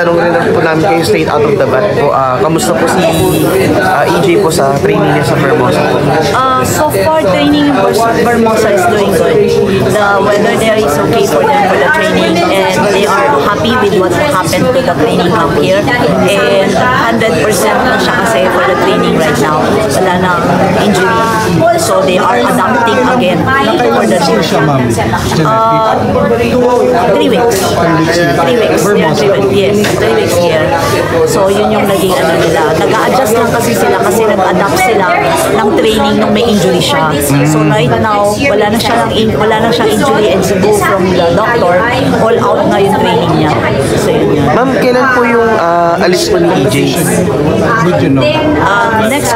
matanong rin po namin kayo straight out of the bat po. Kamusta po si EJ po sa training niya sa Vermosa? So far, training in Vermosa is doing good. The weather there is okay for them for the training, and they are happy with what happened to the training camp here. And 100% na siya kasi for the training right now. Wala na injury. So they are adapting again for the training. 3 weeks. 3 weeks. They are 3 weeks. Yes, 3 weeks here. So yun yung naging ano nila. Nag-a-adjust lang kasi sila kasi nag-adapt sila ng training nung may injury siya. So right now, wala na siyang injury and to go from the doctor, all out na yung training niya. So yun yun. Ma'am, kailan po yung alis po ni EJ? Next,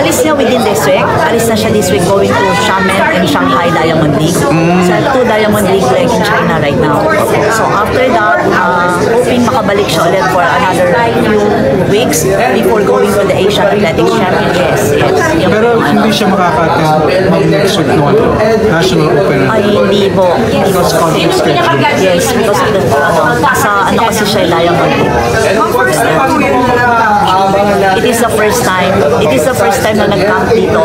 alis niya within this week. Alis na siya this week going to Xiamen and Shanghai Diamond League. So 2 Diamond League leg in China right now. So after that, hoping makabalik siya ulit for another few weeks before going to the Asian Athletics Champion. Yes. Pero hindi siya makaka-attend next week no National Open. Ay, hindi po. Because conflict schedule. Yes, because of the, ano kasi siya Diamond League. It is the first time. It is the first time na nag-camp dito.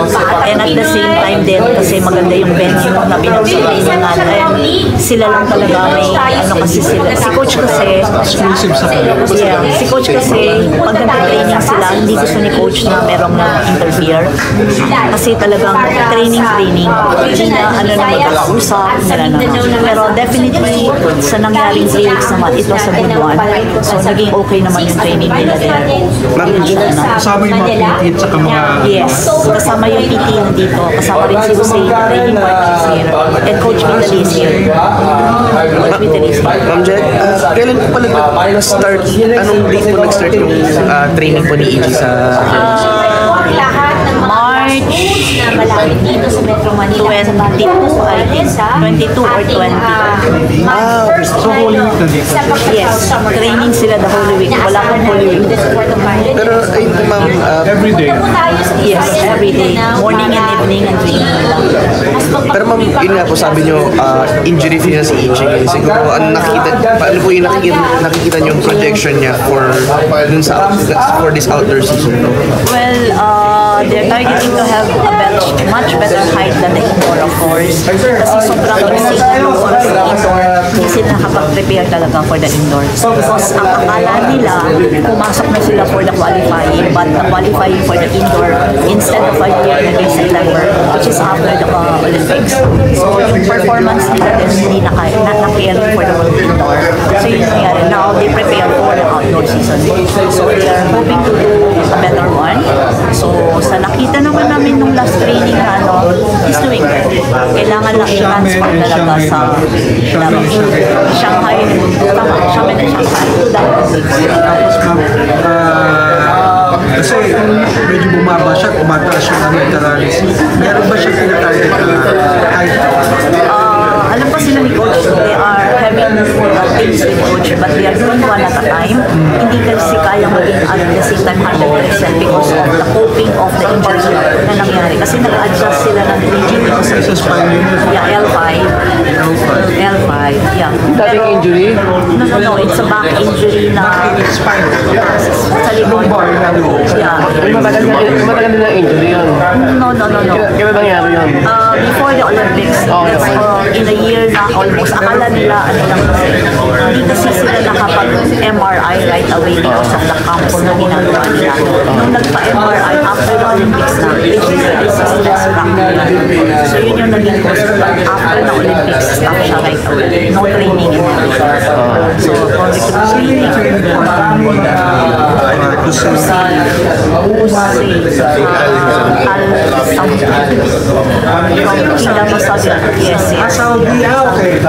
And at the same time din, kasi maganda yung venue na pinagsalingan. And sila lang talaga may, ano kasi sila. Si coach kasi, Exclusive sa kanila. yeah, si coach kasi, pag nag-training sila, hindi gusto ni coach na merong nag-interfere. Kasi talagang training. Hindi na, ano na magkakausap, pero definitely, sa nangyaring 3 weeks naman, it was a good one. So, naging okay naman yung training nila there. Kasama yung mga PT at saka mga... Yes, kasama yung PT nandito. Kasama rin si Hussein, training partner is here. And Coach Vitaly is here. Coach Vitaly is here. Ma'am Jet, kailan po pala nag-start? Anong date po nag-start yung training po ni EJ sa March dito sa Metro Manila 22, I think. 22 or 20. So, Holy Week na dito. Yes, training sila the Holy Week. Wala pang Holy Week. Pero ayun po ma'am, Every day. Yes, every day. Morning and evening and training nila. pero ma'am, yun nga po sabi nyo, injury free na si EJ. Siguro po, paano po yung nakikita nyo yung projection niya for this outdoor season? Well, they're targeting to have a much better height than the indoor, of course. Kasi sobrang risky na yung sa indoor, hindi sila nakapag-prepare talaga for the indoor. Because ang akala nila, pumasok na sila for the qualifying, but the qualifying for the indoor, instead of a year, naging September, which is after the Olympics. So yung performance nila din hindi na-carry for the indoor. So yun nangyari. Now they prepare for the outdoor season. So they are hoping to do a better one. So sa nakita naman namin nung last training na he's doing good. Kailangan lang i-transfer talaga sa Shanghai. Tama, Xiamen and Shanghai. Kasi medyo bumaba siya, umataas yung internalis. Meron ba siya pinatarget na height? Alam pa sila ni Coach, they are having things with Coach, but they are doing one at a time. Hindi kasi kaya maging at the same time 100% because of the coping of the injury na nangyari. Kasi nag-adjust sila ng injury because of yeah, L5. L5, yeah. Dating injury? No, it's a back injury na sa likod. Yeah. Matagal din ang injury yun? No. Kaya nangyari yun? Before the Olympics, in a year na almost, akala nila ano lang kasi, hindi kasi sila nakapag-MRI right away because of the camps na ginagawa nila. Nung nagpa-MRI after the Olympics na, which is really stress fracture. So yun yung naging cause. After the Olympics, stop siya right away. No training in everything. So, training, Yes. Saudi, okay.